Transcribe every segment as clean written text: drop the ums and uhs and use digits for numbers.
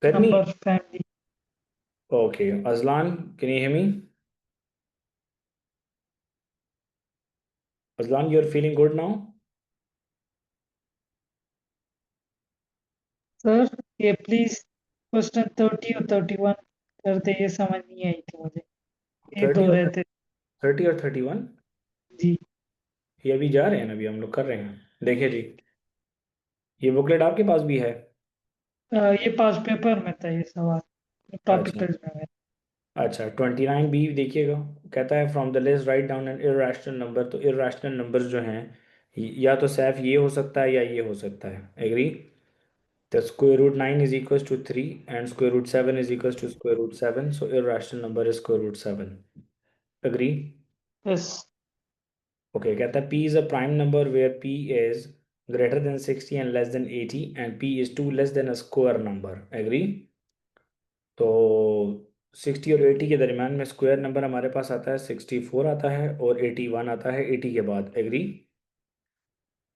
Let me. number family. Okay, Aslan, can you hear me? Aslan, you're feeling good now? Sir ये please question 30 और 31 कर दे, ये समझ नहीं आई थी मुझे, ये दो 30 और रहते। 30 और 31 जी। ये अभी जा रहे हैं ना, अभी हम लोग कर रहे हैं। देखिए जी, ये बुकलेट आपके पास भी है। ये पास पेपर में था ये सवाल, अच्छा टॉपिकल में है। अच्छा, 29B देखिएगा। कहता है from the list write down N irrational number. तो इर्रेशनल नंबर जो हैं, या तो सैफ ये हो सकता है या ये हो सकता है। एग्री? तो square root 9 is equal to 3 and square root 7 is equal to square root 7, so irrational number is square root 7। Agree? Yes. Okay, कहता है P is a prime number where P is greater than 60 and less than 80 and P is two less than a square number. Agree? तो 60 और 80 के दरमियान में square number हमारे पास आता है 64 आता है, और 81 आता है 80 के बाद। एग्री?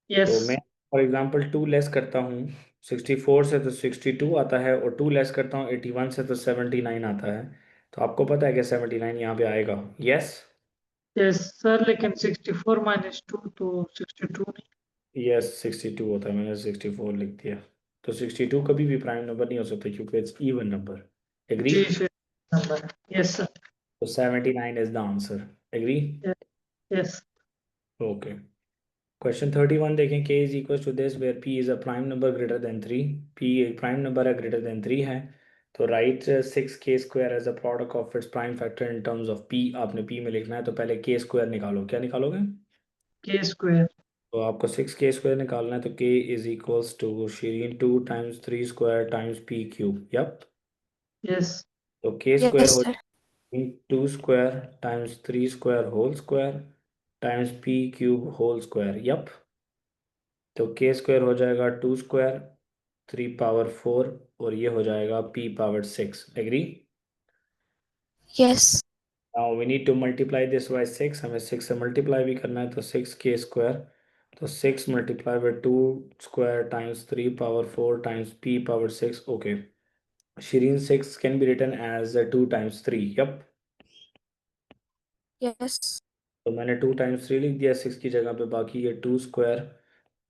यस। तो मैं फॉर एग्जांपल 2 लेस करता हूँ 64 से तो 62 आता है, और 2 लेस करता हूँ 81 से तो 79 आता है। तो आपको पता है कि 79 यहाँ पे आएगा। यस? यस सर, लेकिन 64 माइनस 2 तो 62 नहीं। यस 62 होता है, मैंने 64 लिख दिया। तो 62 कभी भी प्राइम नंबर नहीं हो सकता क्योंकि इट्स इवन नंबर। एग्री? जी सर, नंबर है। Yes sir. तो 79 is the answer. Agree? Yes. Okay, question 31 देखें। k is equal to this where p is a prime number greater than 3। p एक prime number है, greater than 3 है। तो write 6k square as a product of its prime factor in terms of p। आपने p में लिखना है, तो पहले k स्क्वायर निकालो। क्या निकालोगे? के स्क्वायर। तो आपको 6k स्क्वायर निकालना है, तो k is equals to Shireen 2 times 3 square times p cube. Yup. Yes. तो k स्क्वायर यस हो sir. 2 square times 3 square whole square times p cube whole square. Yup. तो k स्क्वायर हो जाएगा 2 स्क्वायर 3 पावर 4, और ये हो जाएगा p power 6। Agree? Yes. Now we need to multiply this by 6। हमें 6 से मल्टीप्लाई भी करना है, तो 6k स्क्वायर, तो 6 multiply by 2 square times 3 power 4 times p power 6। Okay, Shireen 6 can be written as 2 times 3. Yep. Yes. तो मैंने 2 times 3 लिख दिया 6 की जगह पे, बाकी ये 2 स्क्वायर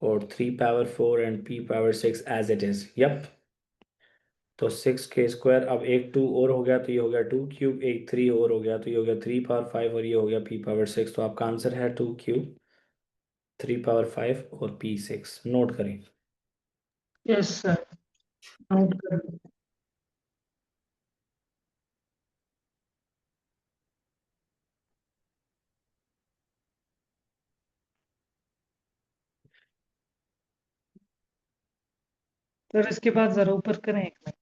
और 3 power 4 and p power 6 as it is. Yup. तो 6k स्क्वायर, अब एक 2 और हो गया तो ये हो गया 2 क्यूब, एक 3 और हो गया तो ये हो गया 3 पावर 5, और ये हो गया p पावर 6। तो आपका आंसर है 2 क्यूब 3 पावर 5 और p 6। नोट करें। यस सर, नोट कर लो। सर इसके बाद जरा ऊपर करें एक मिनट।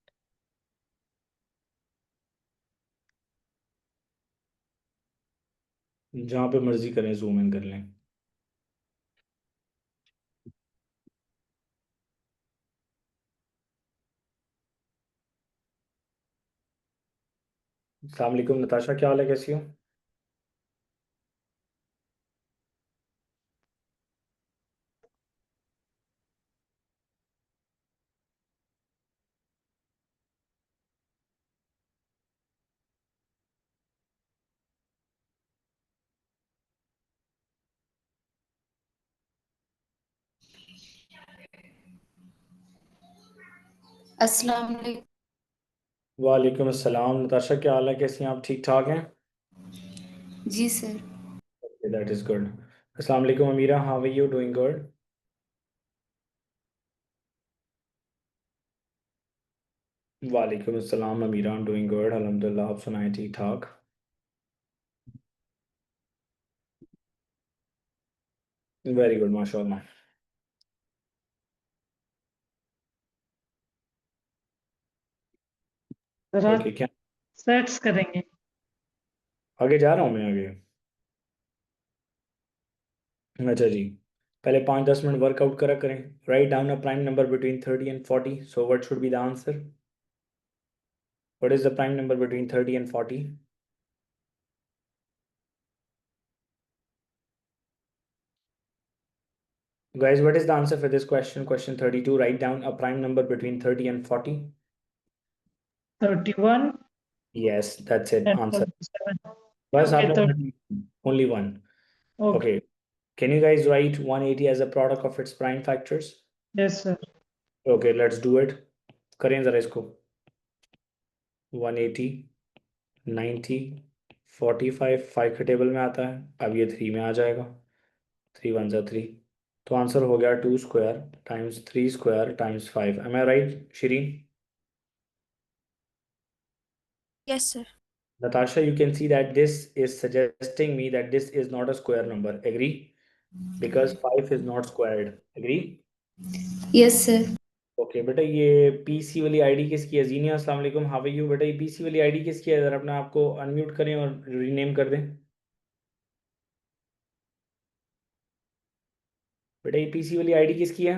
जहाँ पे मर्जी करें, जूम इन कर लें। अस्सलाम वालेकुम नताशा, क्या हाल है, कैसी हो? अस्सलाम वालेकुम। वालेकुम अस्सलाम नताशा, क्या हाल है, कैसी हैं आप? ठीक ठाक हैं? जी सर। That is good. अस्सलाम वालेकुम Amira, how are you doing? Good. वालेकुम अस्सलाम Amira, I am doing good अल्हम्दुलिल्लाह। आप सुनाएं, ठीक ठाक? वेरी गुड, माशाल्लाह। जरा ओके, क्या सेट्स करेंगे। आगे जा रहा हूँ मैं आगे? अच्छा जी, पहले 5-10 मिनट वर्कआउट करा करें। Write down a prime number between 30 and 40, so what should be the answer? What is the prime number between 30 and 40? Guys, what is the answer for this question? Question 32. Write down a prime number between 30 and 40. 31 Yes, that's it. and Answer. 47. बस Okay, आपने only one. okay. Okay. Can you guys write 180 as a product of its prime factors? Yes, sir. Okay, let's do it. करें जरा इसको. 180, 90, 45 5 के table में आता है. अब ये 3 में आ जाएगा. 3 1 जा 3. तो आंसर हो गया 2 square times 3 square times 5. Am I right, Shireen? Yes, sir. Natasha, you can see that this is suggesting me that this is not a square number. Agree? Because 5 is not squared. Agree? Yes, sir. Okay बेटा, ये PC वाली ID किसकी है? जीनिया, अस्सलाम वालेकुम, how are you? बेटा ये PC वाली आईडी किसकी है? जरा अपना आपको अनम्यूट करें और रीनेम कर दें. बेटा ये पीसी वाली आईडी किसकी है?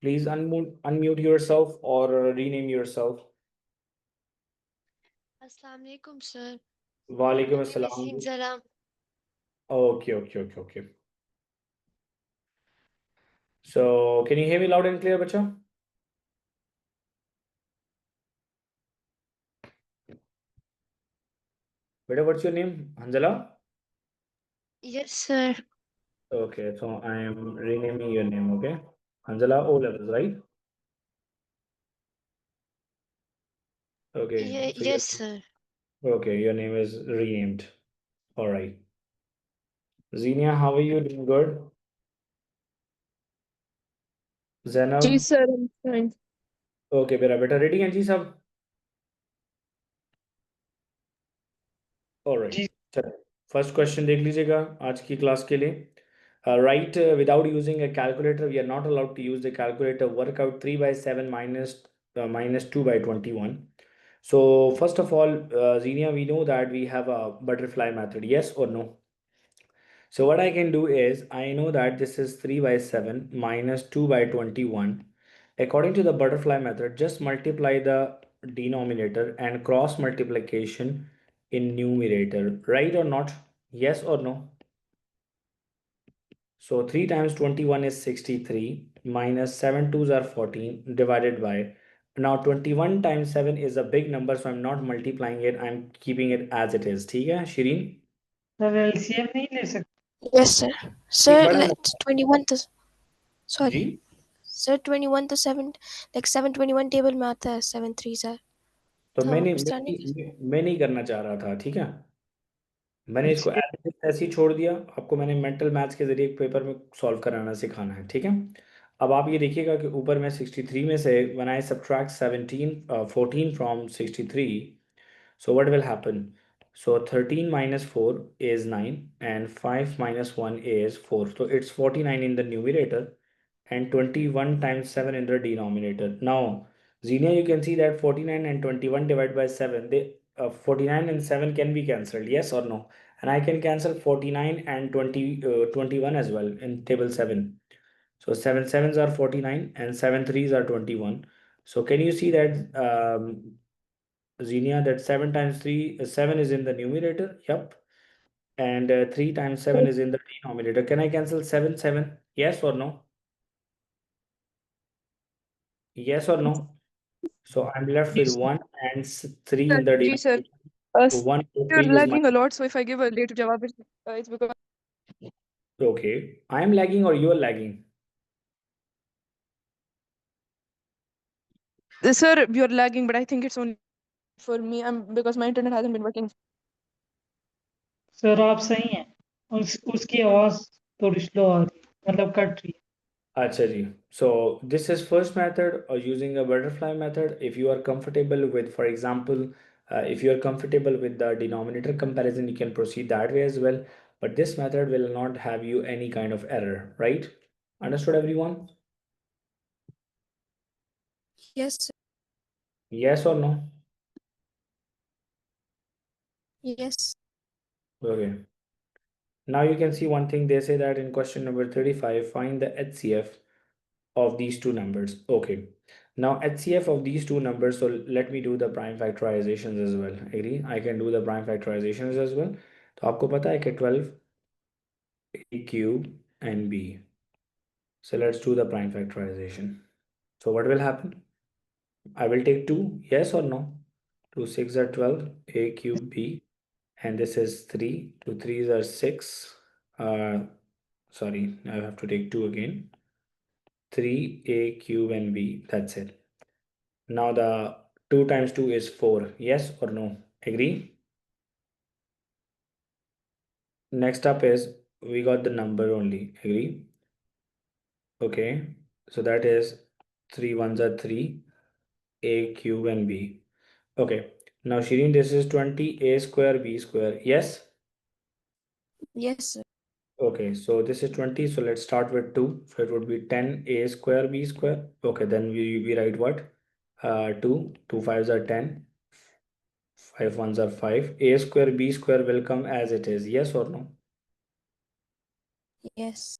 प्लीज अनम्यूट योरसेल्फ और rename yourself. Assalamu alaikum, sir. वालेकुम My name is अस्सलाम. Hinzala. Okay okay okay okay. So can you hear me loud and clear बच्चा? बेटा what's your name? Hanzala. Yes, sir. Okay, so I am renaming your name, okay? Hanzala O levels, right? Okay, so Yes, sir. your name is renamed. All right. Xenia, how are you? Doing good? Zainab? जी sir I'm fine. Okay, मेरा बेटा ready हैं जी सब? All right. जी चलो, first question देख लीजिएगा आज की क्लास के लिए. Write without using a calculator. We are not allowed to use the calculator. Work out 3 by 7 minus 2 by 21. So first of all, Xenia, we know that we have a butterfly method. Yes or no? So what I can do is, I know that this is 3 by 7 minus 2 by 21. According to the butterfly method, just multiply the denominator and cross multiplication in numerator. Right or not? Yes or no? So 3 times 21 is 63 minus 7 twos are 14 divided by. Now 21 times 7 is a big number, so I'm not multiplying it. I'm keeping it as it is. ठीक है Shireen? Sir LCM नहीं ले सकते? Yes, sir. एक Sir, बड़ा let's 21 to ji. sorry. Sir, 21 to 7 like 721 table में आता है 7 3s are. तो तो मैंने इस तरह नहीं कर मैं नहीं करना चाह रहा था. ठीक है, मैंने इसको अच्छा, ऐसे ही छोड़ दिया. आपको मैंने मेंटल मैथ्स के जरिए एक पेपर में सॉल्व कराना सिखाना है. ठीक है, अब आप ये देखिएगा कि ऊपर में 63 में से when I subtract 14 from 63, so what will happen? So 13 minus 4 is 9 and 5 minus 1 is 4. So it's 49 in the numerator and 21 times 7 in the denominator. Now, Xenia, you can see that 49 and 21 divided by 7, 49 and 7 can be cancelled, yes or no? And I can cancel 49 and 21 as well in table 7. So 7 sevens are 49 and 7 threes are 21. So can you see that, Xenia, that 7 times 3, 7 is in the numerator? Yep. And 3 times 7 is in the denominator. Can I cancel 7, 7? Yes or no? Yes or no? So I'm left with 1 and 3 in the जी sir denominator. So 1 over you're 3 is my. lagging a lot so if I give a late जवाब it's because Okay. I am lagging or you are lagging? sir you're lagging but I think it's only for me because my internet hasn't been working. Sir आप सही हैं. उसकी आवाज थोड़ी slow आ रही है, मतलब कट रही है. Acha ji. So this is first method or using a butterfly method. If you are comfortable with, for example, if you are comfortable with the denominator comparison, you can proceed that way as well. But this method will not have you any kind of error, right? Understood everyone? Yes, sir. Yes or no? Yes. Okay. Now you can see one thing. They say that in question number 35, find the HCF of these two numbers. Okay. Now HCF of these two numbers, so let me do the prime factorizations as well. Agree? I can do the prime factorizations as well. तो आपको पता है कि 12 A cube and B. So let's do the prime factorization. So what will happen? I will take 2, yes or no? 2 6 are 12, a cube b, and this is 3, 2 3s are 6. Sorry, I have to take 2 again. 3a cube and b, that's it. Now the 2 times 2 is 4, yes or no? Agree? Next up is we got the number only, agree? Okay, so that is 3 ones are 3, a cube and b. Okay, now Shireen, this is 20 a square b square, yes? Yes, sir. Okay, so this is 20, so let's start with 2. So it would be 10 a square b square. Okay, then we write what? 2, 2 5s are 10, 5 ones are 5. A square b square will come as it is, yes or no? Yes.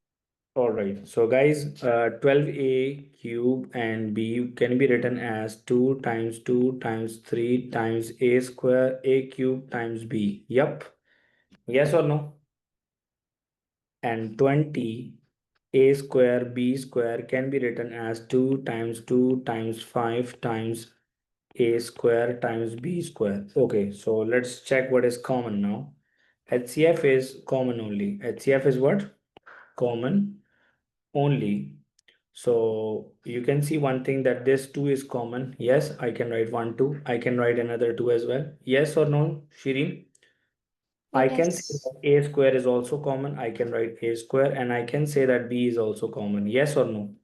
All right, so guys, 12a cube and b can be written as 2 times 2 times 3 times a square a cube times b. Yup, yes or no? And 20 a square b square can be written as 2 times 2 times 5 times a square times b square. Okay, so let's check what is common now. HCF is common only. HCF is what? Common only. So you can see one thing that this 2 is common. Yes, I can write 1 2. I can write another 2 as well. Yes or no, Shireen? I can say Yes. that a square is also common. I can write a square, and I can say that b is also common. Yes or no?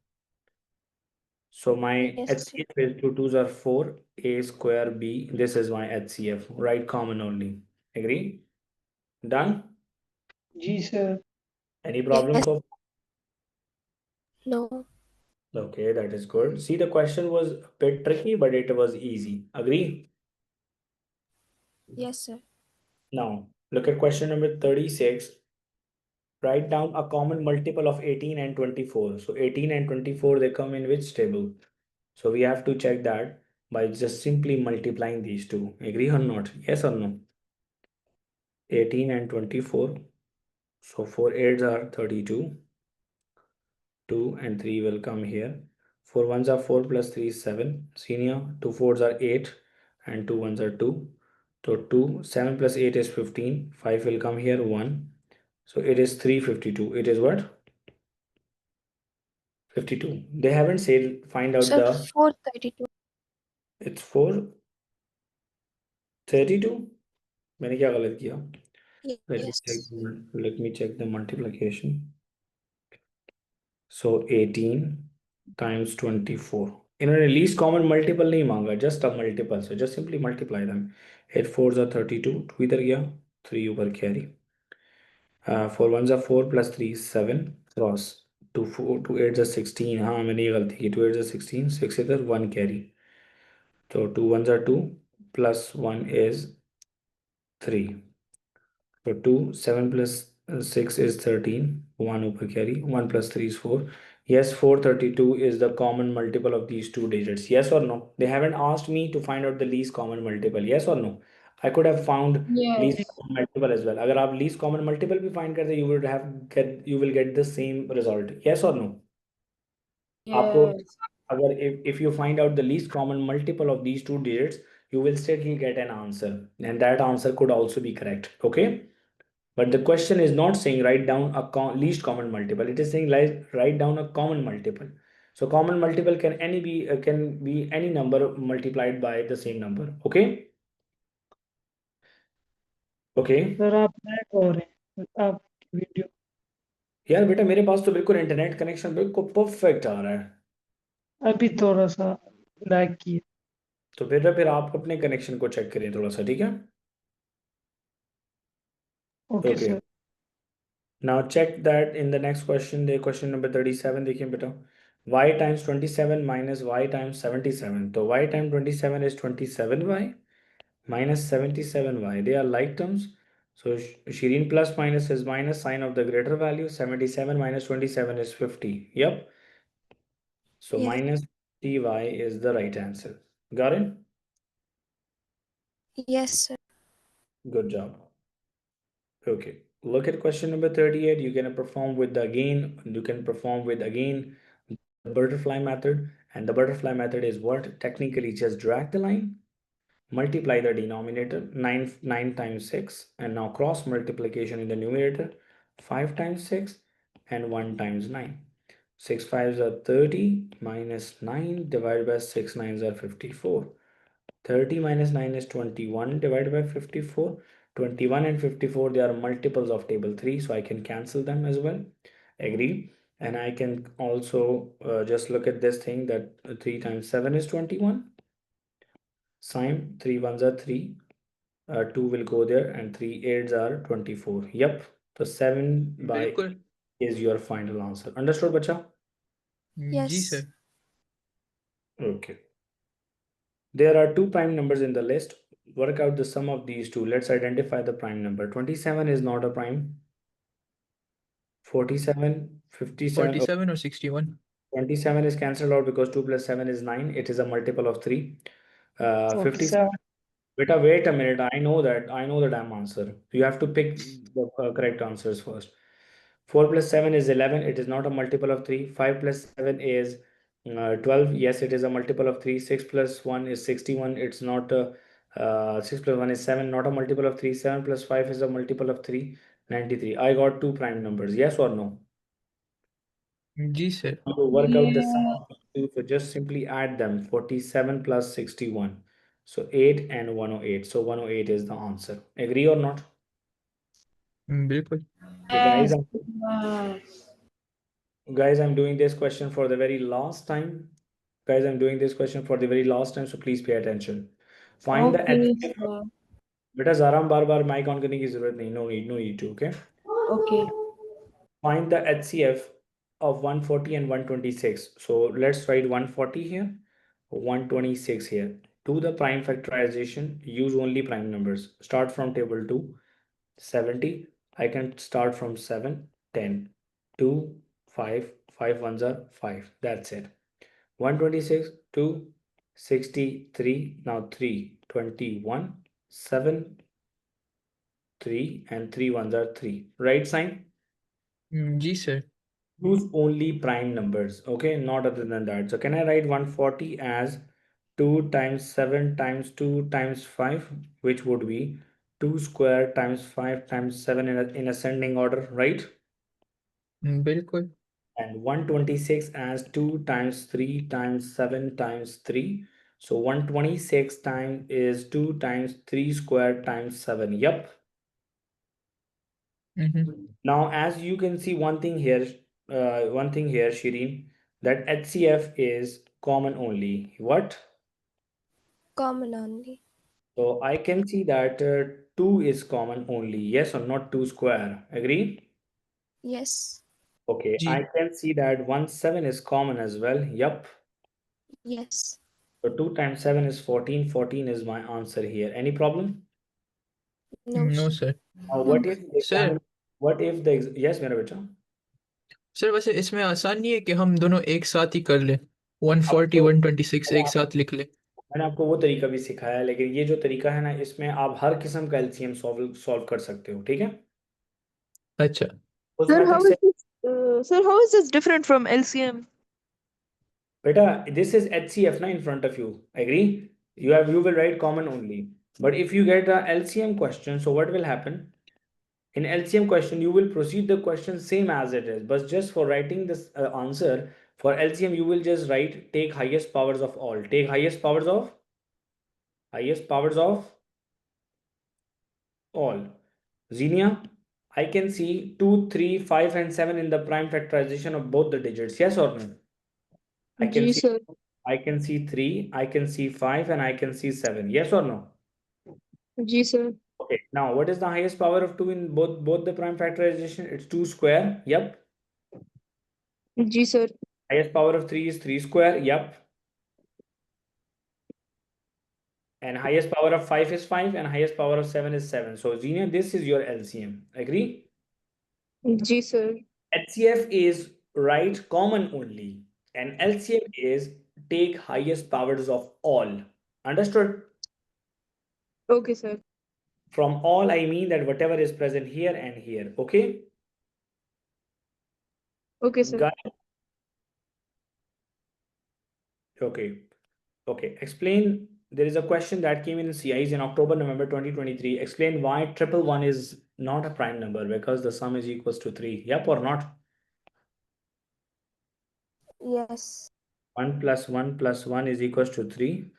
So my Yes, sir. HCF is 2 2s are 4, a square b. This is my HCF, right? Common only. Agree? Done? Ji sir. Any problems Yes. so No. Okay, that is good. See, the question was a bit tricky, but it was easy. Agree? Yes, sir. Now, look at question number 36. Write down a common multiple of 18 and 24. So 18 and 24, they come in which table? So we have to check that by just simply multiplying these two. Agree or not? Yes or no? 18 and 24. So 4 8s are 32. 2 and 3 will come here. 4 ones are 4 plus 3 is 7. Senior, 2 fours are 8 and 2 ones are 2. So 2, 7 plus 8 is 15. 5 will come here, 1. So it is 352. It is what? 52. They haven't said find out Sir, the, 432. it's 432. मैंने क्या गलत किया? Yes. Let me check the multiplication. So 18 times 24. इन्होंने least common multiple नहीं मांगा, just a multiple. So just simply multiply them. 8 fours are 32. 2 इधर गया, 3 ऊपर carry. 4 ones are 4 plus 3 is 7 cross. 2 4 2 8 is 16. हाँ मैंने ये गलती की. 2 8 is 16. 6 इधर 1 carry. So 2 ones are 2 plus 1 is 3. So 2, 7 plus 6 is 13. 1 over carry. 1 plus 3 is 4. Yes, 432 is the common multiple of these two digits. Yes or no? They haven't asked me to find out the least common multiple. Yes or no? I could have found least Yes. common multiple as well. अगर आप least common multiple भी find करते, you will get the same result. Yes or no? आपको Yes. अगर if you find out the least common multiple of these two digits, you will still get an answer, and that answer could also be correct. Okay. But the question is not saying write down a least common multiple. It is saying write down a common multiple. So common multiple can be any number multiplied by the same number. Okay. Okay. Sir आप lag हो रहे हैं आप video यार बेटा मेरे पास तो बिल्कुल इंटरनेट कनेक्शन बिल्कुल परफेक्ट आ रहा है. अभी थोड़ा सा लैग किया तो फिर आप अपने कनेक्शन को चेक करिए थोड़ा सा, ठीक है? Okay Okay. Sir Now check that in the next question, the question number 37 देखिए बेटा. Y times 27 minus y times 77. तो y times 27 is 27y minus 77y. They are like terms. So Shireen plus minus is minus, sign of the greater value. 77 minus 27 is 50. Yep. So Yes. minus ty is the right answer. Got it? Yes, sir. Good job. Okay. Look at question number 38. You can perform with the butterfly method, and the butterfly method is what? Technically, just drag the line, multiply the denominator, 9 times 6, and now cross multiplication in the numerator, 5 times 6 and 1 times 9. 6 5s are 30 minus 9 divided by 6 9s are 54. 30 minus 9 is 21 divided by 54. 21 and 54, they are multiples of table 3, so I can cancel them as well. Agree? And I can also just look at this thing that 3 times 7 is 21. Sine 3 ones are 3. 2 will go there, and 3 8s are 24. Yep. So 7 by बिल्कुल is your final answer. Understood, bacha? जी Yes. Sir Okay. There are two prime numbers in the list. Work out the sum of these two. Let's identify the prime number. 27 is not a prime. 47, 57, 47 और 61 27 is cancelled out because 2 plus 7 is 9. It is a multiple of 3. 57. 47. Beta, wait a minute. I know that. I know the damn answer. You have to pick the correct answers first. 4 plus 7 is 11. It is not a multiple of 3. 5 plus 7 is 12. Yes, it is a multiple of 3. 6 plus 1 is 61. It's not a 6 plus 1 is 7. Not a multiple of 3. 7 plus 5 is a multiple of 3. 93. I got two prime numbers. Yes or no? जी sir To work out the sum Yeah. of the two, so just simply add them. 47 plus 61. So 8 and 108. So 108 is the answer. Agree or not? बिल्कुल So guys, Yes. guys, I'm doing this question for the very last time. Guys, I'm doing this question for the very last time, so please pay attention. Find the Okay, HCF. sir. बेटा ज़ारा बार बार mic on करने की जरूरत नहीं. No need to. Okay. Okay. Find the HCF of 140 and 126. So let's write 140 here, 126 here. Do the prime factorization. Use only prime numbers. Start from table 2. 70. I can start from 7, 10, 2, 5. 5 ones are 5. That's it. 126, 2, 63. Now 3, 21, 7, 3, and 3 ones are 3. Right sign? जी sir Use only prime numbers, okay? Not other than that. So can I write 140 as 2 times 7 times 2 times 5, which would be 2 square times 5 times 7 in ascending order, right? बिल्कुल And 126 as 2 times 3 times 7 times 3. So 126 times is 2 times 3 square times 7. Yep. Now, as you can see, one thing here, Shireen, that HCF is common only. What? Common only. So I can see that 2 is common only. Yes or not? 2 square. Agree? Yes. Okay. जी I can see that 1 7 is common as well. Yup. Yes. So 2 times 7 is 14. 14 is my answer here. Any problem? No. No sir. Sir Now, No. Sir what if the yes, मेरा बेटा? Sir वैसे इसमें आसान नहीं है कि हम दोनों एक साथ ही कर लें 140 126 एक साथ लिख लें मैंने आपको वो तरीका भी सिखाया है, लेकिन ये जो तरीका है ना, इसमें आप हर किस्म का एलसीएम सॉल्व कर सकते हो. ठीक है? अच्छा उस Sir, मेथड how से is this? Sir, how is this different from LCM? बेटा, this is HCF na in front of you. Agree? You will write common only. But if you get a LCM question, so what will happen? In LCM question, you will proceed the question same as it is, but just for writing this answer for LCM, you will just write take highest powers of all. Take highest powers of all. Xenia, I can see 2, 3, 5, and 7 in the prime factorization of both the digits. Yes or no? I can Ji, see sir. 3, I can see 5, and I can see 7. Yes or no? Ji, sir. Okay. Now, what is the highest power of 2 in both the prime factorization? It's 2 square. Yep. Ji, sir. Highest power of 3 is 3 square. Yep. And highest power of 5 is 5, and highest power of 7 is 7. So, Xenia, this is your LCM. Agree? Ji, sir. HCF is write common only, and LCM is take highest powers of all. Understood? Okay, sir. From all, I mean that whatever is present here and here. Okay? Okay, sir. Got it? Okay. Okay. Explain. There is a question that came in CIs in October, November 2023. Explain why 111 is not a prime number because the sum is equals to 3. Yep or not? Yes. 1 plus 1 plus 1 is equals to 3.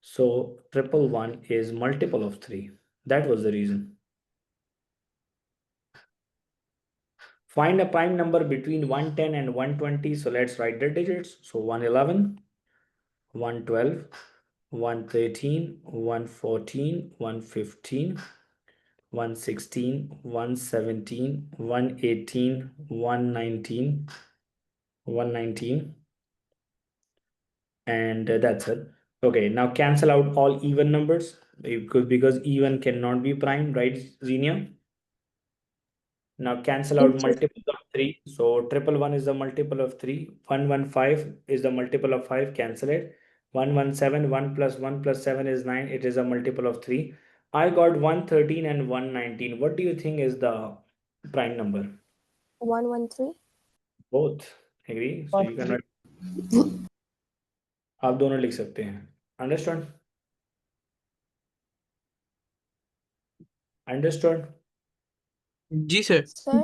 So 111 is multiple of 3. That was the reason. Find a prime number between 110 and 120. So let's write the digits. So 111, 112, 113, 114, 115, 116, 117, 118, 119, 119. And that's it. Okay, now cancel out all even numbers because even cannot be prime, right, Xenia? Now cancel out Yes, sir. multiples of 3. So 111 is the multiple of 3. 115 is the multiple of 5. Cancel it. 117, 1 plus 1 plus 7 is 9. It is a multiple of 3. I got 113 and 119. What do you think is the prime number? 113. Both. Agree? So you can write. आप दोनों लिख सकते हैं. Understood? Understood? Ji sir. Sir,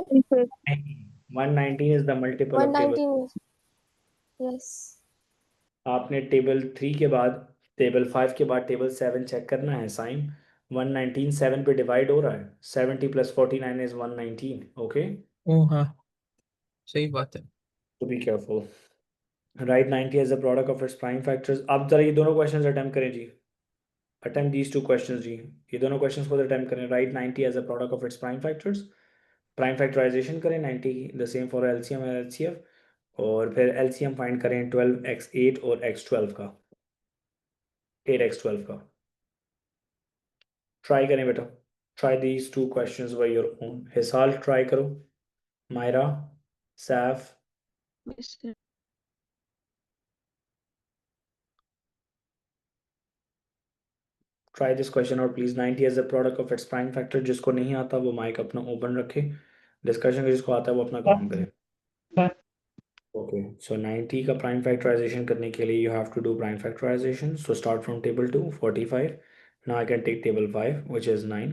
119 is the multiple of table. 119 is. Yes. आपने table 3 के बाद table 5 के बाद टेबल 7 चेक करना है साइन 119 7 पे डिवाइड हो रहा है 70 plus 49 is 119 okay ओ हाँ सही बात है. to be careful write 90 as a product of its prime factors अब जरा ये दोनों क्वेश्चंस अटेम्प्ट करें जी attempt these two questions जी ये दोनों क्वेश्चंस को अटेम्प्ट करें write 90 as a product of its prime factors prime factorization करें 90 the same for LCM and LCF और फिर LCM फाइंड करें 12x8 और x12 का 8x12 का ट्राई करें बेटा try these two questions by your own हिसाल ट्राई करो Maira Saif Yes, sir. Try this question और please 90 as a product of its prime factor जिसको नहीं आता वो माइक अपना ओपन रखे डिस्कशन जिसको आता है वो अपना काम करे Done. ओके सो 90 का प्राइम फैक्टराइजेशन करने के लिए you have to do prime factorization so start from table 2 45 now I can take table 5 which is 9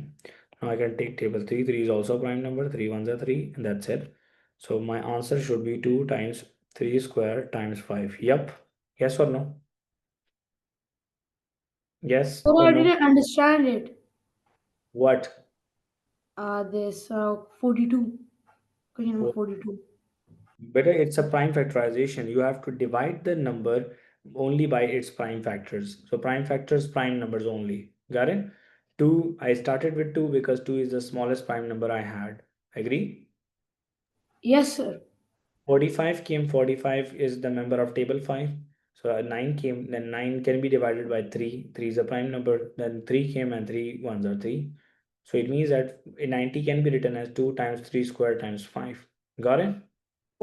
now I can take table 3 3 is also a prime number 3 ones are 3 and that's it so my answer should be 2 times 3 square times 5 yep yes or no yes So or I no didn't understand it. what This 42. Question number Four. 42. Better it's a prime factorization you have to divide the number only by its prime factors so prime factors prime numbers only got it 2 I started with 2 because 2 is the smallest prime number I had agree Yes, sir. 45 came 45 is the member of table 5 so 9 came then 9 can be divided by 3 3 is a prime number then 3 came and 3 ones are 3 so it means that 90 can be written as 2 times 3 square times 5 got it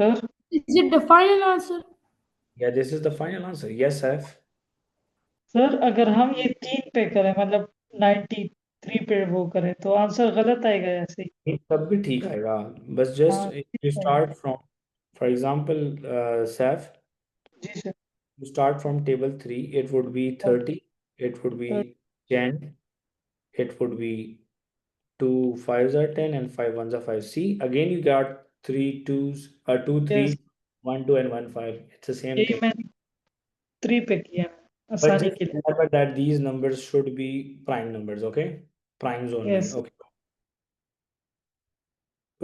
Sir, Is it the final answer? yeah this is the final answer yes Saf sir अगर हम ये 3 पे करें मतलब 93 पे वो करें तो आंसर गलत आएगा ऐसे ही ये सब भी ठीक आएगा बस जस्ट हाँ you ठीक है start from for example Saf जी sir you start from table 3 it would be 30 it would be 10 it would be 2 5s are 10 and 5 ones are 5 see again you got 3 2s 2 3 Yes. 1 2 and 1 5 it's the same यही thing मैंने 3 पे किया but आसानी just के लिए remember that these numbers should be prime numbers okay primes only Yes. okay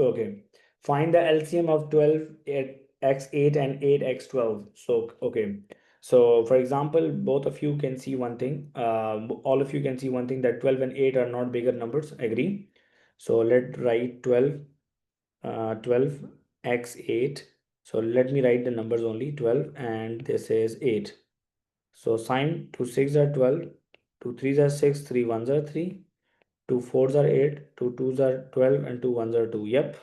okay find the LCM of 12 x8 and 8x12 so okay so for example both of you can see one thing all of you can see one thing that 12 and 8 are not bigger numbers agree so let's write 12 12 x8 so let me write the numbers only 12 and this is 8 so sign 2 6 are 12 2 3s are 6 3 ones are 3 2 4s are 8 2 2s are 12 and 2 ones are 2 yep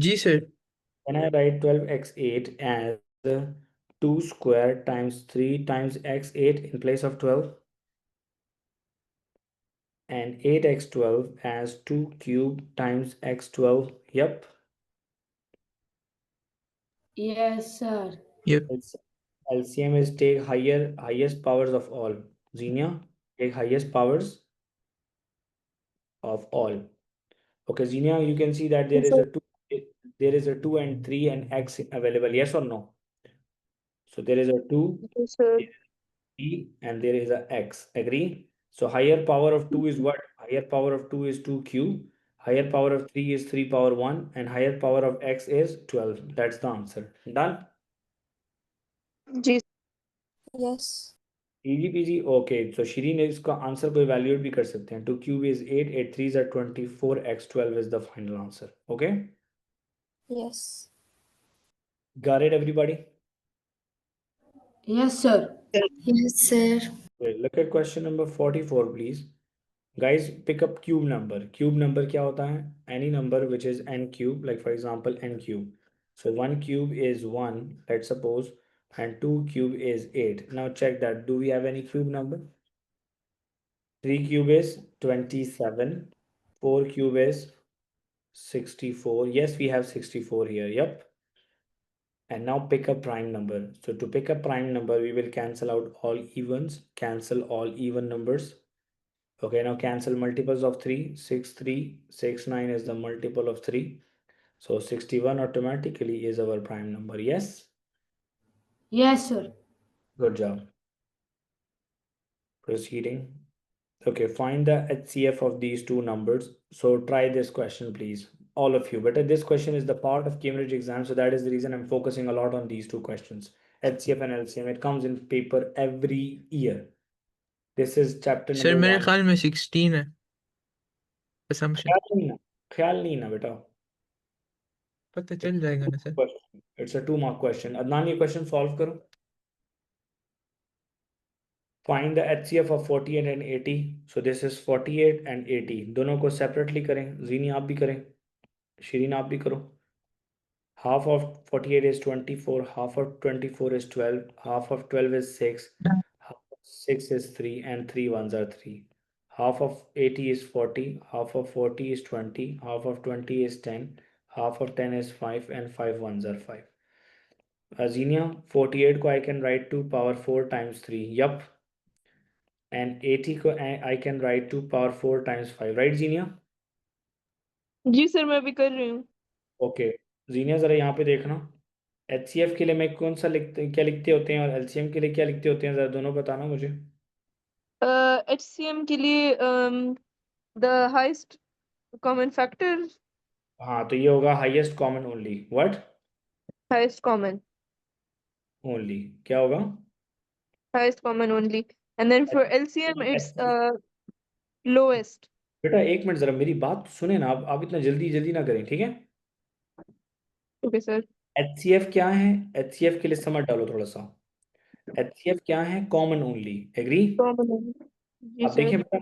जी sir. can I write 12x8 as 2 square times 3 times x8 in place of 12 and 8x12 as 2 cube times x12. Yep. Yes, sir. Yep. It's LCM is take highest powers of all. Xenia, take highest powers of all. Okay, Xenia, you can see that there Yes, is sir. a 2 and 3 and x available. Yes or no? So there is a 2, Yes, sir. 3, and there is a x. Agree? So higher power of 2 is what? Higher power of 2 is 2 cube. Higher power of 3 is 3 power 1. And higher power of x is 12. That's the answer. Done? जी Yes. Easy peasy. Okay. So Shireen इसका answer को evaluate भी कर सकते हैं. 2 cube is 8. 8 3s are 24. x12 is the final answer. Okay? Yes. Got it, everybody? Yes, sir. Yes, sir. Okay, look at question number 44, please. Guys, pick up cube number. Cube number क्या होता है? Any number which is n cube, like for example n cube. So 1 cube is 1, let's suppose, and 2 cube is 8. Now check that. Do we have any cube number? 3 cube is 27. 4 cube is 64. Yes, we have 64 here. Yep. And now pick a prime number. So to pick a prime number, we will cancel out all evens, cancel all even numbers. Okay, now cancel multiples of 3. 6, 3, 6, 9 is the multiple of 3. So 61 automatically is our prime number. Yes? Yes, sir. Good job. Proceeding. Okay, find the HCF of these two numbers. So try this question, please. All of you. But this question is the part of Cambridge exam. So that is the reason I'm focusing a lot on these two questions. HCF and LCM. It comes in paper every year. This is chapter sir number मेरे 1. ख्याल में 16 है assumption. ख्याल नहीं ना बेटा. पता चल जाएगा ना sir. Question. It's a 2-mark question. Adnan, ये question solve करो. Find the HCF of 48 and 80. So this is 48 and 80. दोनों को separately करें. Zini आप भी करें. Shirin आप भी करो. Half of 48 is 24. Half of 24 is 12. Half of 12 is 6. Half of 6 is 3. And 3 ones are 3. Half of 80 is 40. Half of 40 is 20. Half of 20 is 10. Half of 10 is 5. And 5 ones are 5. Xenia, 48 को I can write to power 4 times 3. Yup. And 80 को I can write to power 4 times 5. Right, Xenia? Ji sir मैं अभी कर रही हूँ Okay. Xenia, जरा यहाँ पे देखना. HCF के लिए मैं कौन सा क्या लिखते होते हैं और LCM के लिए क्या लिखते होते हैं, जरा दोनों बताना मुझे. HCM के लिए the highest common factor हाँ, तो ये होगा highest common only. What? highest common क्या होगा? highest common only and then for LCM it's lowest. बेटा एक मिनट जरा मेरी बात सुने ना. आप इतना जल्दी ना करें, ठीक है? Okay sir. HCF क्या है? HCF के लिए समझ डालो थोड़ा सा. HCF क्या है? Common only. Agree? Common only. जी अब सर देखिए बेटा,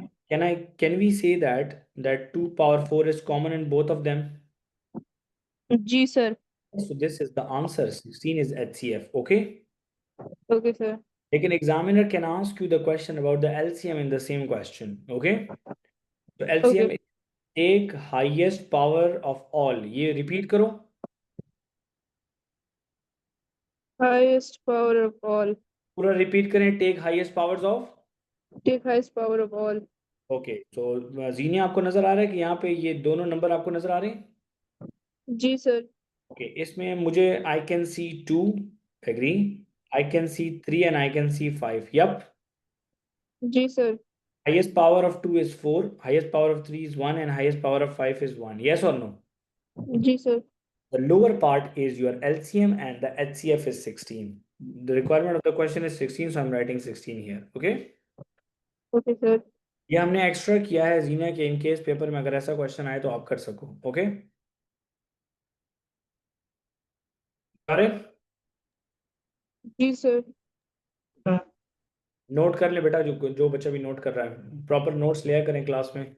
can we say that 2 power 4 is common in both of them? जी सर. So this is the answer. 16 is HCF. Okay? Okay sir. Like an examiner can ask you the question about the LCM in the same question. Okay? So LCM is take highest power of all. ये repeat करो. Highest power of all. पूरा repeat करें. Take highest powers of. Take highest power of all. Okay. So Zenia आपको नजर आ रहा है कि यहाँ पे ये दोनों नंबर आपको नजर आ रहे हैं? जी सर. Okay. इसमें मुझे I can see 2. Agree? I can see 3 and I can see 5. Yup. जी सर. Highest power of 2 is 4. Highest power of 3 is 1 and highest power of 5 is 1. Yes or no? जी सर. The lower part is your LCM and the HCF is 16. The requirement of the question is 16, so I'm writing 16 here. Okay? Okay sir. ये हमने extra किया है जीना के in case paper में अगर ऐसा क्वेश्चन आए तो आप कर सको. ओके? अरे जी सर. नोट कर ले बेटा, जो बच्चा भी नोट कर रहा है प्रॉपर नोट्स लिया करें. क्लास में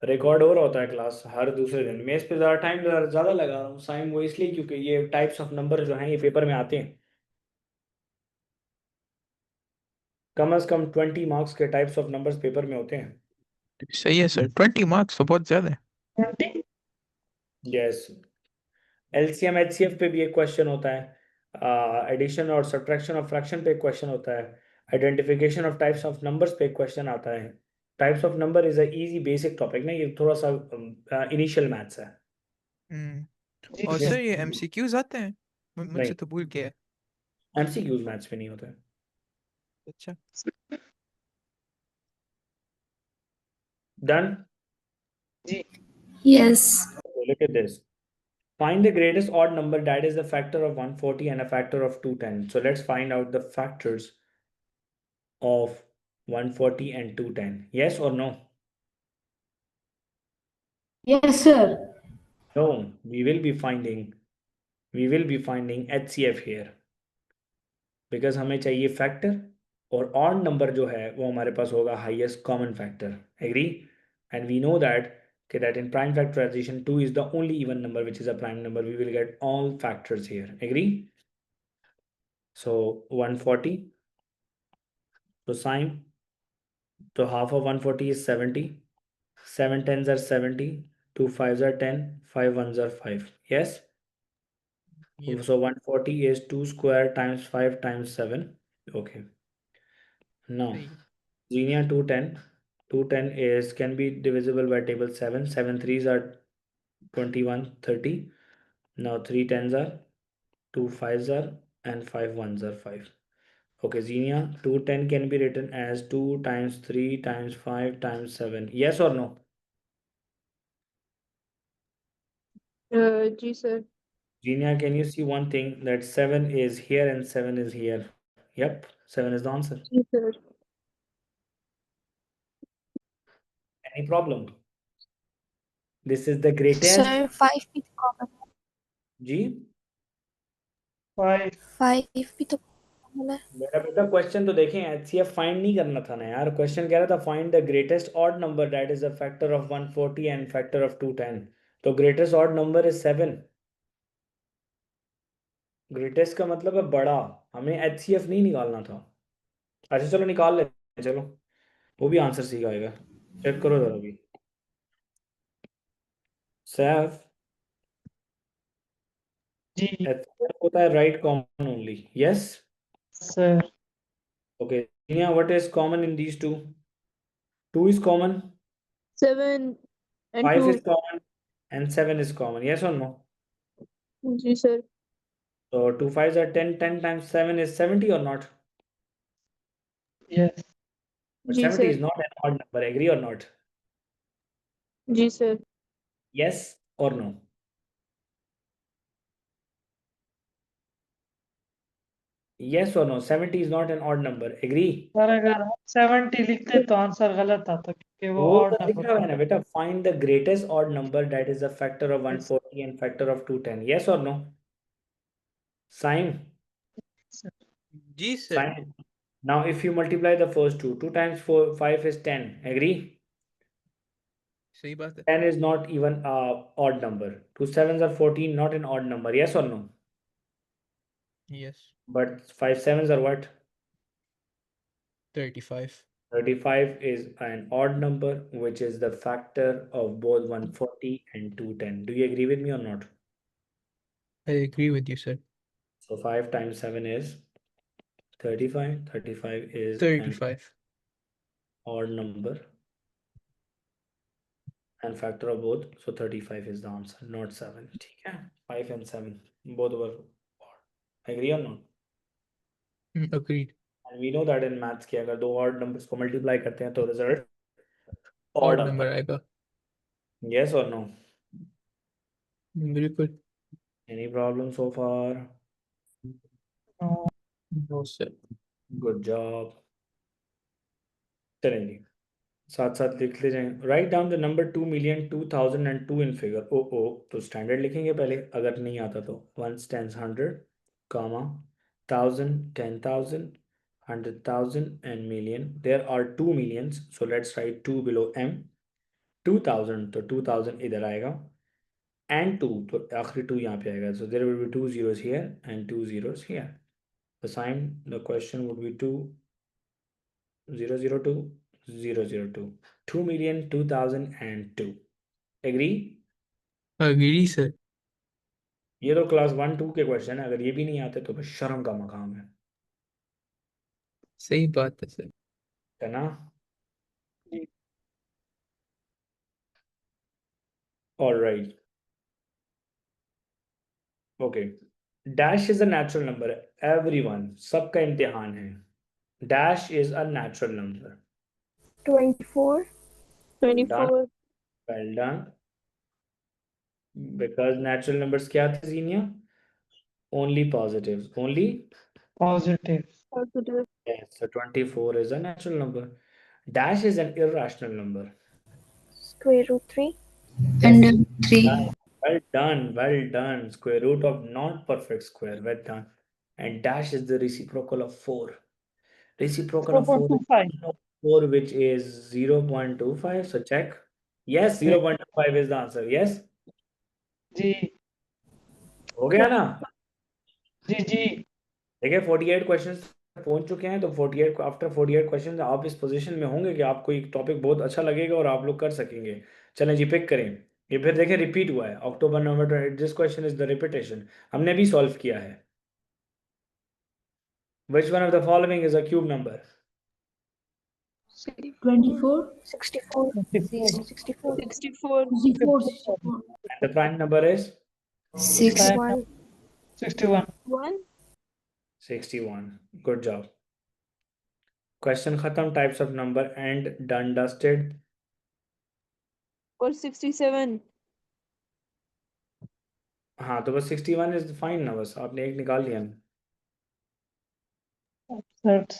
रिकॉर्ड हो रहा होता है क्लास हर दूसरे दिन. मैं इस पे ज़्यादा लगा रहा हूँ टाइम, वो इसलिए क्योंकि ये टाइप्स ऑफ नंबर जो हैं ये पेपर में आते हैं. कम से कम 20 मार्क्स के टाइप्स ऑफ नंबर्स पेपर में होते हैं. सही है सर, 20 मार्क्स तो बहुत ज्यादा है। 20? यस, एलसीएम एचसीएफ पे भी एक क्वेश्चन होता है, एडिशन और सब्ट्रैक्शन ऑफ फ्रैक्शन पे एक क्वेश्चन होता है, identification of types of numbers पे एक क्वेश्चन आता है। Types of number is a easy basic topic ना, ये थोड़ा सा इनिशियल मैथ्स है। हम्म। और जी सर ये एमसीक्यूज आते हैं? मुझसे नहीं, तो भूल गया है। एमसीक्यूज मैथ्स पे नहीं होता है। अच्छा। Done. Yes. Look at this. Find the greatest odd number that is a factor of 140 and a factor of 210. So let's find out the factors of 140 and 210. Yes or no? Yes, sir. No, we will be finding HCF here because हमें चाहिए factor और odd number जो है वो हमारे पास होगा highest common factor. Agree? And we know that in prime factorization 2 is the only even number which is a prime number. We will get all factors here. Agree? So 140. So sine. So half of 140 is 70. 7 tens are 70. 2 fives are 10. 5 ones are 5. Yes? Yep. So 140 is 2 square times 5 times 7. Okay. Now, सही है। Xenia 210. 210 is can be divisible by table 7. 7 threes are 21, 30. Now 3 tens are, 2 fives are, and 5 ones are 5. Okay, Xenia 210 can be written as 2 times 3 times 5 times 7. Yes or no? जी sir. Genia, can you see one thing that 7 is here and 7 is here? Yep, 7 is the answer. Ji sir. Any problem? This is the greatest. Sir, 5 भी तो common है। जी 5. 5 भी तो common है। मेरा बेटा question तो देखें, एचसीएफ फाइंड नहीं करना था ना यार। क्वेश्चन कह रहा था find the greatest odd number that is a factor of 140 and factor of 210। तो greatest odd number is 7। Greatest का मतलब है बड़ा, हमें एचसीएफ नहीं निकालना था। अच्छा चलो निकाल लेते हैं, चलो वो भी आंसर सीख आएगा। चेक करो जरा भी। सैफ, जी HCF होता है right common only. Yes. Sir. Okay, Nia, what is common in these two? 2 is common, 7 and 5 2. is common, and 7 is common. Yes or no? जी sir. So 2 5s are 10. 10 times 7 is 70 or not? Yes. But जी 70 sir. is not an odd number. Agree or not? जी sir. Yes or no? Yes or no? 70 is not an odd number. Agree? Sir अगर हम 70 लिखते तो answer गलत आता क्योंकि वो वो ऑड तो लिखा नंबर हुआ था। है ना बेटा, find the greatest odd number that is a factor of 140 and factor of 210. Yes or no? Sign. जी sir. Sign. Now if you multiply the first two, 2 times 4 5 is 10. Agree? सही बात है। 10 is not even a odd number. 2 sevens are 14, not an odd number. Yes or no? Yes. But 5 sevens are what? 35। 35 is an odd number, which is the factor of both 140 and 210. Do you agree with me or not? I agree with you sir. So 5 times 7 is 35. 35 is an 35। odd number and factor of both. So 35 is the answer, not 7. ठीक है? 5 and 7 both were odd. Agree or not? Agreed. And we know that in maths कि अगर दो odd numbers को multiply करते हैं तो result odd odd आता नंबर है। आएगा। Yes or no? बिल्कुल। Any problem so far? No. No sir. Good job. चलेंगे साथ साथ लिख ले जाएं। Right down the number 2,02,002 in figure. ओ तो स्टैंडर्ड लिखेंगे पहले, अगर नहीं आता तो। Ones tens 100, comma 1,000 10,000 100,000 and million. There are 2 millions, so let's write 2 below m. 2,000 तो 2,000 इधर आएगा, and 2 तो आखिरी 2 यहाँ पे आएगा. So there will be 2 zeros here and 2 zeros here. The sign, the question would be 2 0 0 2 002 2,02,002 agree. Agree sir. ये तो क्लास 1 2 के क्वेश्चन है, अगर ये भी नहीं आते तो बस शर्म का मकाम सही बात है सर। है ना। जी। Alright okay. Dash is a natural number, everyone, सबका इम्तिहान है। Dash is a natural number. 24. 24. Well done. Because natural numbers क्या थे Zeenia? Only positive, only. Positive. Positive. Yes, so 24 is a natural number. Dash is an irrational number. Square root 3. Under 3. Well done, well done. Square root of non-perfect square. Well done. And dash is the reciprocal of 4. Reciprocal of 4 is 0.25. 4, which is 0.25. So check. Yes, 0.25 is the answer. Yes. जी हो गया ना? जी जी। देखिए 48 questions पहुंच चुके हैं, तो 48 after 48 questions आप इस पोजीशन में होंगे कि आपको एक टॉपिक बहुत अच्छा लगेगा और आप लोग कर सकेंगे। चलें जी, पिक करें। ये फिर देखिए रिपीट हुआ है, अक्टूबर नवंबर। This question is the repetition, हमने भी सॉल्व किया है। Which one of the following is a cube number? 24. 64. 64. 64. 64. 64. 64. And the prime number is 6. 61. 61. 1 61। Good job. Question खत्म। Types of number and done dusted. or 67. हाँ तो बस 61 इज फाइन ना, बस आपने एक निकाल लिया ना। That's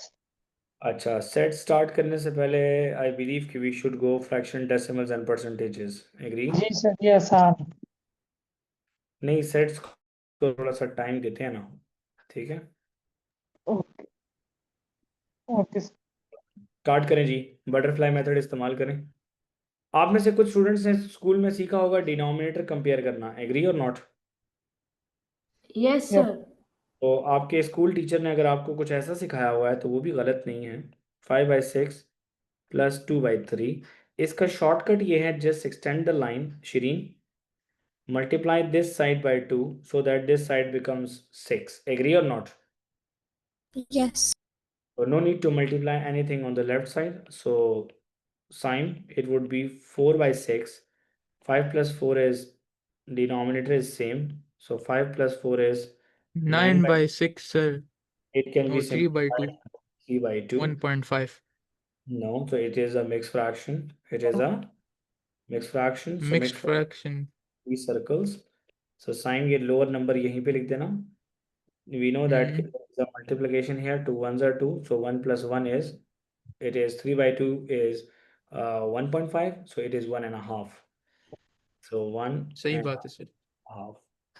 अच्छा, सेट स्टार्ट करने से पहले आई बिलीव कि we should go fraction, decimals and percentages. Agree? जी सर, ये आसान। नहीं, सेट्स को थोड़ा सा टाइम देते हैं ना। ठीक है, ओके ओके सर। स्टार्ट करें जी। बटरफ्लाई मेथड इस्तेमाल करें। आप में से कुछ स्टूडेंट्स ने स्कूल में सीखा होगा डिनोमिनेटर कंपेयर करना। एग्री और नॉट? Yes, Yep. sir. तो आपके स्कूल टीचर ने अगर आपको कुछ ऐसा सिखाया हुआ है तो वो भी गलत नहीं है। 5/6 + 2/3। इसका शॉर्टकट ये है, just extend the line Shirin, multiply this side by 2 so that this side becomes 6. Agree or not? Yes. So no need to multiply anything on the left side. So sign, it would be 4/6. 5 + 4 is, denominator is same. So 5 + 4 is 9 by 9/6 sir. it can be Or 3/2. simplified 3/2. 1.5. No, so it is a mixed fraction. It is a mixed fraction. So Mixed fraction. these circles. So sign ये lower number यहीं पे लिख देना. We know that the multiplication here, 2 ones are 2, so 1 + 1 is, it is 3/2 is 1.5, so it is 1.5. So 1 सही and बात है sir. a half.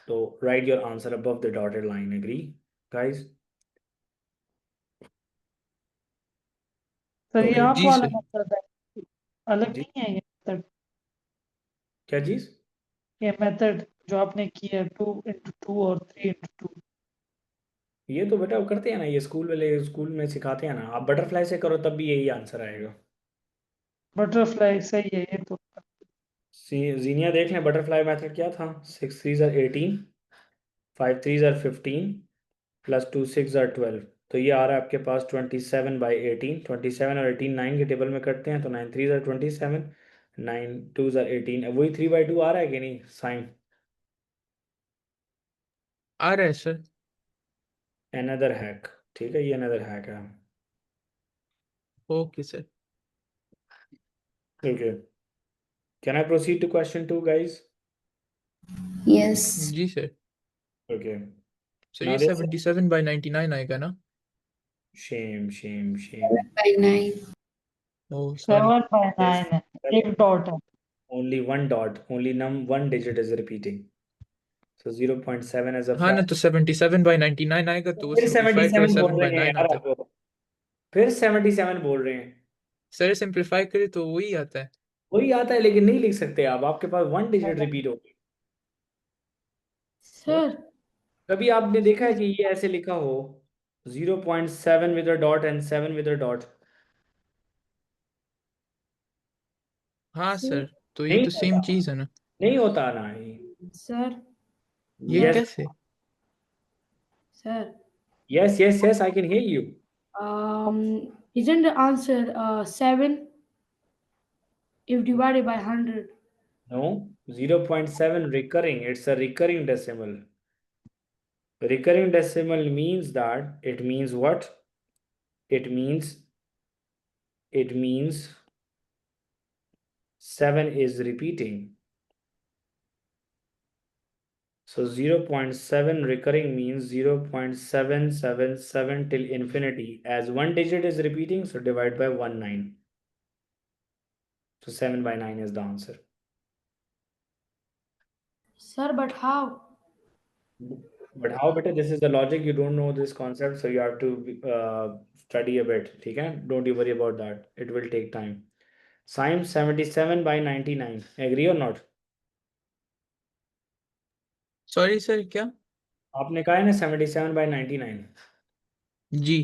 So write your answer above the dotted line. Agree, guys? Sir ये Okay. आप जी वाला sir. Method है, अलग जी। नहीं है ये मेथड। क्या चीज? ये मेथड जो आपने किया 2 × 2 और 3 × 2। ये तो बेटा वो करते हैं ना, ये स्कूल वाले स्कूल में सिखाते हैं ना। आप बटरफ्लाई से करो तब भी यही आंसर आएगा। बटरफ्लाई सही है ये तो। जीनिया देख लें, बटरफ्लाई मेथड क्या था? 6 3s are 18, 5 3s are 15, +2 6 are 12। तो ये आ रहा है आपके पास 27/18। 27 और 18 9 के टेबल में करते हैं तो 9 3s are 27, 9 2s are 18। वही 3/2 आ रहा है कि नहीं साइन? आ रहा है सर। Another hack. ठीक है, ये अनदर हैक है। Okay sir. Okay, can I proceed to question 2 guys? Yes. जी सर। ओके, सर नाउ ये दिस 77/99 आएगा ना? Shame shame shame 7/9. Oh sorry. 7/9 है, एक डॉट है। only one dot, only one digit is repeating, so 0.7 as a हाँ ना, तो fraction। 77/99 आएगा तो वो फिर सिंप्लीफाई करे 77 बोल रहे हैं 7/9 यार आता है। आप, फिर 77 बोल रहे हैं। सर सिंप्लीफाई करे तो वही आता है। वही आता है लेकिन नहीं लिख सकते आप, आपके पास वन डिजिट रिपीट होगी। Sir. कभी आपने देखा है कि ये ऐसे लिखा हो 0.7 with a dot and 7 with a dot? हाँ सर, तो ये नहीं तो सेम होता, चीज है ना। नहीं होता ना ये। Sir, ये Yes, कैसे? sir. yes, I can hear you. Isn't the answer 7 if divided by 100? No, 0.7 recurring. It's a recurring decimal. Recurring decimal means that it means what? It means 7 is repeating. So 0.7 recurring means 0.777 till infinity. As one digit is repeating, so divide by 19. So 7 by 9 is the answer. Sir, but how? But how better? This is the logic. You don't know this concept, so you have to study a bit. Okay? Don't you worry about that. It will take time. Sine 77 by 99. Agree or not? Sorry sir, क्या? आपने कहा है ना 77 by 99. Ji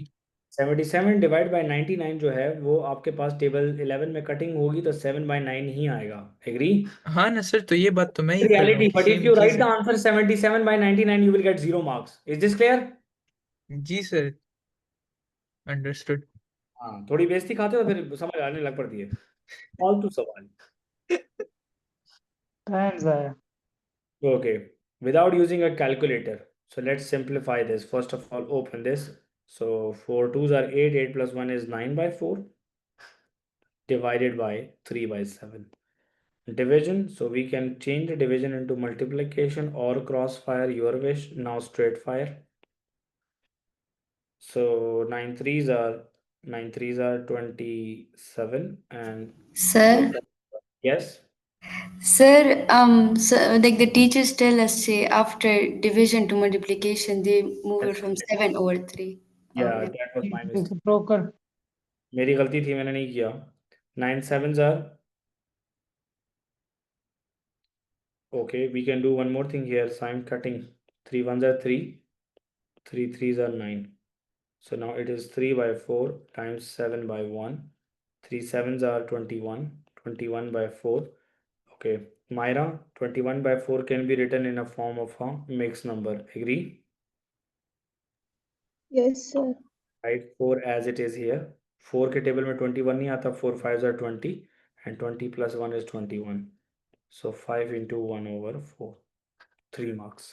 77 divide by 99 जो है वो आपके पास table 11 में कटिंग होगी तो 7 by 9 ही आएगा. एग्री? हाँ ना सर, तो ये बात तो मैं ही कर रहा Reality, हूँ कि but if सेम you चीज write the है। answer 77 by 99 you will get 0 marks. Is this clear? जी सर, अंडरस्टूड। हाँ, थोड़ी बेइज्जती खाते हो फिर समझ आने लग पड़ती है. फालतू सवाल. टाइम जाया। Okay, without using a calculator. So let's simplify this. First of all, open this. So 4 2s are 8, 8 plus 1 is 9 by 4 divided by 3 by 7. Division, so we can change the division into multiplication or crossfire, your wish. Now straight fire. So 9 threes are 27 and Sir, yes, sir, so, like the teachers tell us, say after division to multiplication, they move it from 7 over 3. yeah, Okay. that was my mistake. Broker मेरी गलती थी, मैंने नहीं किया. 9 sevens are okay. We can do one more thing here. Sign cutting. 3 ones are 3, 3 threes are 9. So now it is 3 by 4 times 7 by 1. 3 sevens are 21, 21 by 4. Okay, Myra, 21 by 4 can be written in a form of a mixed number. Agree? Yes, sir. Write 4 as it is here. 4 के table में 21 नहीं आता. 4 5s are 20 and 20 plus 1 is 21. So 5 into 1 over 4. 3 marks.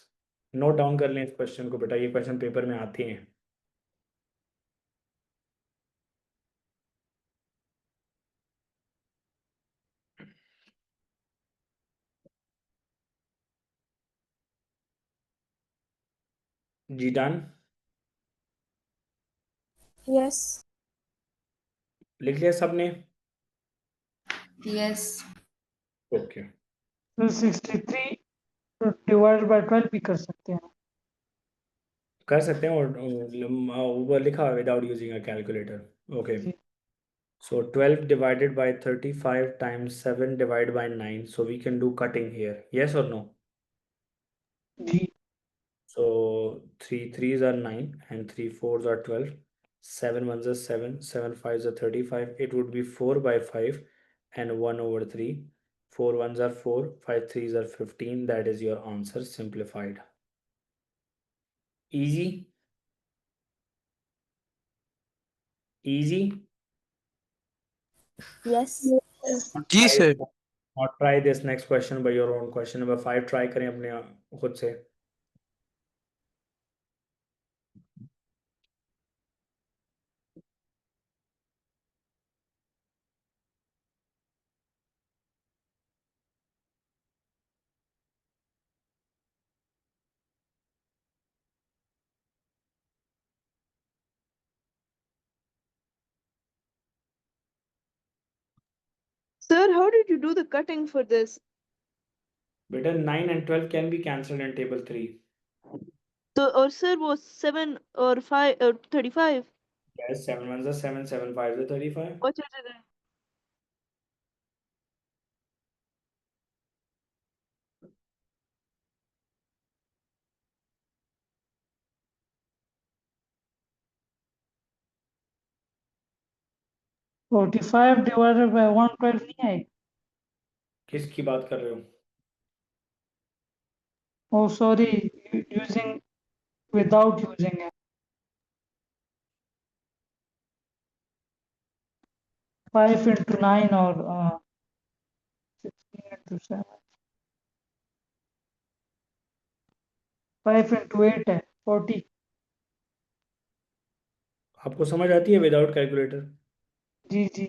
Note down कर लें इस question को बेटा, ये क्वेश्चन पेपर में आते हैं. जी डन? Yes. लिख लिया सबने? Yes. ओके. 263 डिवाइड बाय 12 भी कर सकते हैं। कर सकते हैं और ऊपर लिखा without using a calculator. Okay. जी। So 12 divided by 35 times 7 divided by 9. So we can do cutting here. Yes or no? जी So 3 threes are 9 and 3 fours are 12. 7 ones are 7. 7 fives are 35. It would be 4 by 5 and 1 over 3. 4 ones are 4. 5 threes are 15. That is your answer simplified. Easy? Easy? Yes. जी sir. Or try this next question by your own. Question number 5 try करें अपने खुद से. Sir, how did you do the cutting for this? बेटा 9 and 12 can be cancelled in table 3. So, or sir was 7 or 5 or 35. Yes, 7 ones are 7, 7 fives are 35. What is it? 45 divided by 112 नहीं आएगी। किसकी बात कर रहे हो? Oh, sorry, using without using it. 5 into 9 or 16 into 7. 5 into 8 है 40. आपको समझ आती है विदाउट कैलकुलेटर? जी जी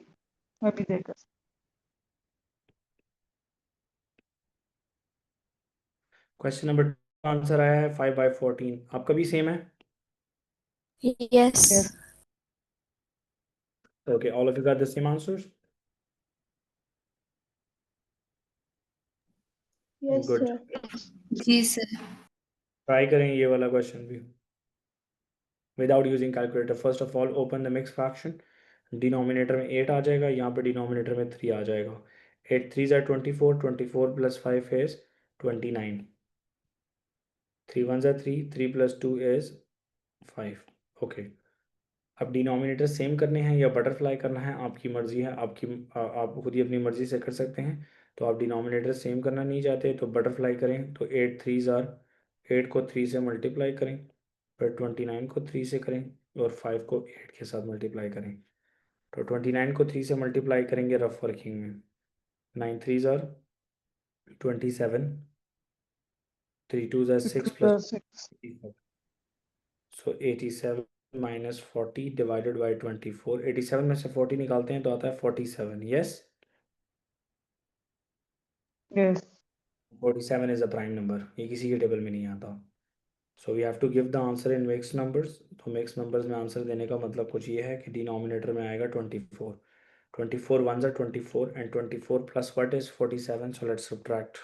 अभी देखा. क्वेश्चन नंबर आंसर आया है 5/14. आपका भी सेम है? Yes. Yes. Okay, all of you got the same answers? Yes, good. sir. जी सर. ट्राई करें ये वाला क्वेश्चन भी without using calculator. First of all open the mix fraction. Denominator में 8 आ जाएगा, यहाँ पे डिनोमिनेटर में 3 आ जाएगा. 8 3s are 24, 24 plus 5 is 29. 3 1s are 3, 3 plus 2 is 5. Okay, अब डिनोमिनेटर सेम करने हैं या बटरफ्लाई करना है आपकी मर्जी है. आप खुद ही अपनी मर्जी से कर सकते हैं. तो आप डिनोमिनेटर सेम करना नहीं चाहते तो बटरफ्लाई करें. तो 8 3s are 8 को 3 से मल्टीप्लाई करें, फिर 29 को 3 से करें और 5 को 8 के साथ मल्टीप्लाई करें. तो 29 को 3 से मल्टीप्लाई करेंगे रफ वर्किंग में. 9 3s are 27, 3 2s are 6 plus 6. So 87 minus 40 divided by 24. 87 में से 40 निकालते हैं तो आता है 47. Yes, Yes. 47 is a prime number. ये किसी के टेबल में नहीं आता. So we have to give the answer in mixed numbers. तो mixed numbers में आंसर देने का मतलब कुछ ये है कि डिनोमिनेटर में आएगा 24. 24 1s are 24 and 24 plus what is 47. So let's subtract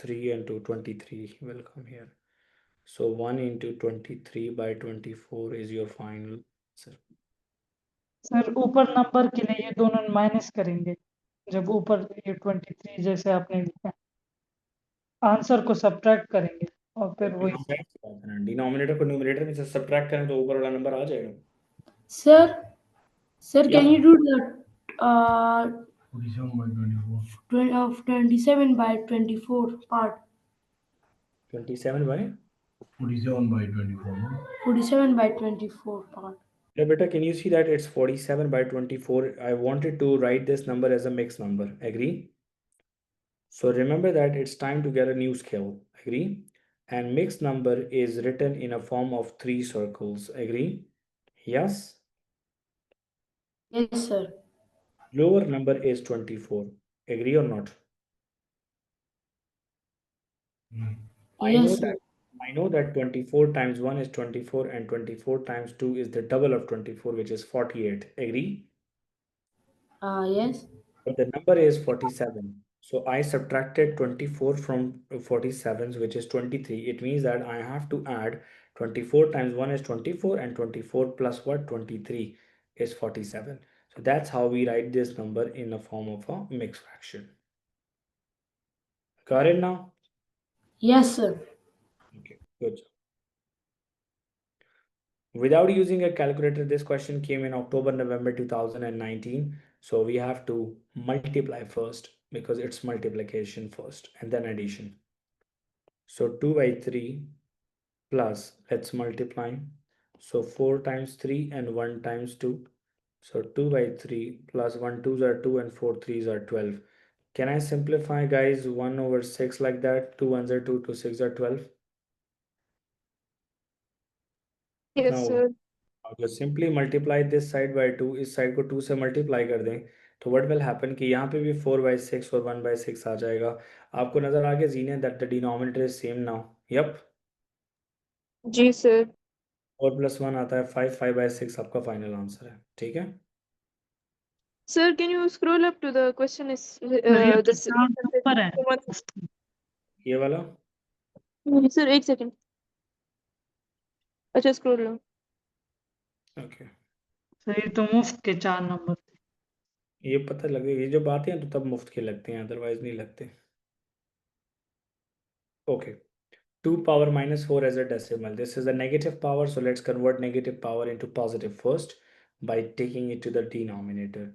3 into 23 will come here. So 1 into 23 by 24 is your final answer. Sir ऊपर नंबर के लिए ये दोनों माइनस करेंगे. जब ऊपर ये 23 जैसे आपने लिखा, आंसर को सब्ट्रैक्ट करेंगे और फिर वही. डिनोमिनेटर को न्यूमरेटर में से सब्ट्रैक्ट करें तो ऊपर वाला नंबर आ जाएगा. Sir, Yeah. can you do the 27 by 24 part? 27 by 47 by 24. 47 by 24 part. Yeah, beta, can you see that it's 47 by 24? I wanted to write this number as a mixed number. Agree? So remember that it's time to get a new scale. Agree? And mixed number is written in a form of 3 circles. Agree? Yes? Yes, sir. Lower number is 24. Agree or not? Yes, sir. I know that 24 times 1 is 24 and 24 times 2 is the double of 24, which is 48. Agree? Yes. But the number is 47. So I subtracted 24 from 47, which is 23. It means that I have to add 24 times 1 is 24 and 24 plus what? 23 is 47. So that's how we write this number in the form of a mixed fraction. Got it now? Yes, sir. Okay, good. Without using a calculator, this question came in October, November 2019. So we have to multiply first because it's multiplication first and then addition. So 2 by 3 plus, let's multiply. So 4 times 3 and 1 times 2. So 2 by 3 plus 1 2s are 2 and 4 3s are 12. Can I simplify, guys? 1 over 6 like that. 2 1s are 2, 2 6 are 12. Yes, No. sir. अगर simply multiply this side by 2, इस side को 2 से multiply कर दें तो what will happen कि यहाँ पे भी 4/6 और 1/6 आ जाएगा. आपको नजर आ गया जीने that the denominator is same now. Yup, जी सर. 4 + 1 आता है 5. 5/6 आपका फाइनल आंसर है. ठीक है. Sir, can you scroll up to the question is ये the चार नंबर है. ये वाला सर एक सेकंड. अच्छा स्क्रॉल लो. ओके. सर ये तो मुफ्त के 4 नंबर थे. ये पता लगे, ये जो बातें हैं तो तब मुफ्त के लगते हैं, अदरवाइज नहीं लगते. Okay. 2 power minus 4 as a decimal. This is a negative power, so let's convert negative power into positive first by taking it to the denominator.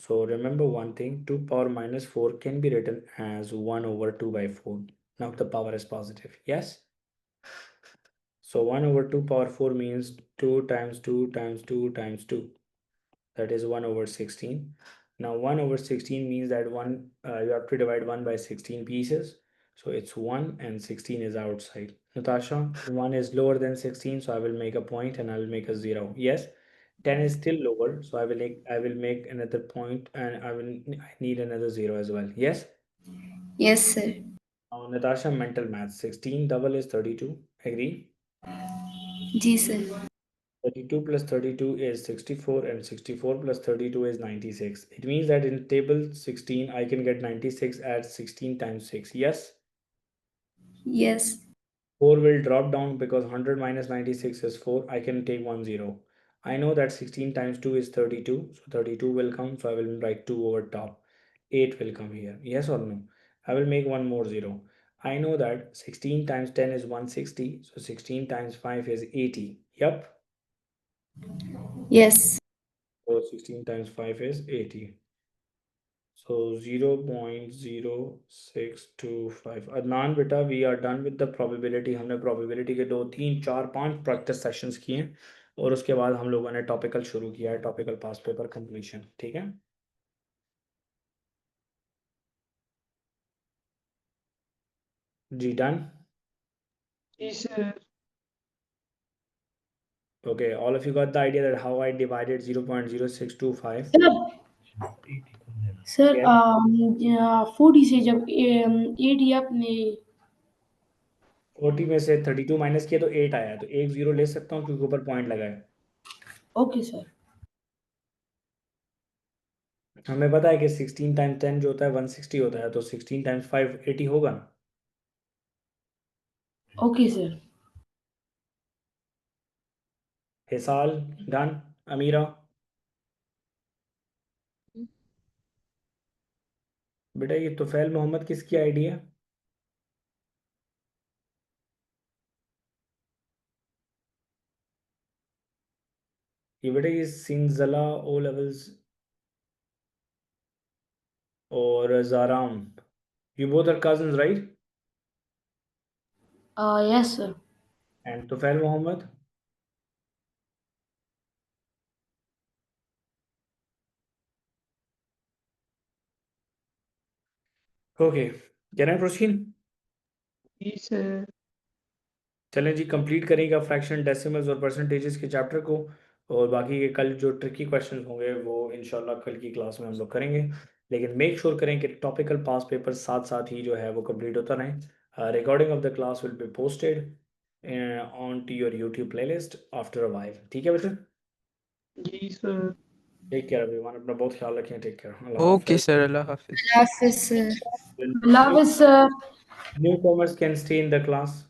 So remember one thing, 2 power minus 4 can be written as 1 over 2 by 4. Now the power is positive. Yes? So 1 over 2 power 4 means 2 times 2 times 2 times 2. That is 1 over 16. Now 1 over 16 means that you have to divide 1 by 16 pieces. So it's 1 and 16 is outside. Natasha, 1 is lower than 16, so I will make a point and I will make a 0. Yes, 10 is still lower, so I will make another point and I need another 0 as well. Yes? Yes, sir. Now Natasha, mental math. 16 double is 32. Agree? Ji, sir. 32 plus 32 is 64 and 64 plus 32 is 96. It means that in table 16 I can get 96 at 16 times 6. Yes? Yes. 4 will drop down because 100 minus 96 is 4. I can take 1 0. I know that 16 times 2 is 32. So 32 will come. So I will write 2 over top. 8 will come here. Yes or no? I will make one more 0. I know that 16 times 10 is 160. So 16 times 5 is 80. Yep. Yes. So 16 times 5 is 80. So 0.0625. Adnan beta, we are done with the probability. हमने probability के 2 3 4 5 practice sessions किए हैं और उसके बाद हम लोगों ने topical शुरू किया है, topical past paper completion. ठीक है? जी done. जी सर Okay, all of you got the idea that how I divided 0.0625. Sir Yeah. 40 से जब 80 आपने 40 में से 32 माइनस किया तो 8 आया, तो एक 0 ले सकता हूँ क्योंकि ऊपर पॉइंट लगा है. ओके सर हमें पता है कि 16 टाइम्स 10 जो होता है 160 होता है, तो 16 टाइम्स 5 80 होगा ना. ओके सर हिसाल डन. अमीरा बेटा ये तुफैल मोहम्मद किसकी आईडी है? ये बेटा ये सिंजला ओ लेवल्स और जाराम, you both are cousins, right? Yes sir And Tufail Mohammad. Okay, can I proceed? जी सर चलें जी, कंप्लीट करेंगे फ्रैक्शन, डेसिमल्स और परसेंटेजेस के चैप्टर को, और बाकी के कल जो ट्रिकी क्वेश्चन होंगे वो इंशाल्लाह कल की क्लास में हम लोग करेंगे. लेकिन मेक श्योर करें कि टॉपिकल पास पेपर साथ साथ ही जो है वो कंप्लीट होता रहे. Recording of the class will be posted on to your YouTube playlist after a while. ठीक है बेटा? जी सर टेक केयर एवरीवन, अपना बहुत ख्याल रखें. Take care. अल्लाह ओके हाफिज़. सर, अल्लाह हाफिज. Hafiz, sir. अल्लाह हाफिज़ sir Newcomers can stay in the class.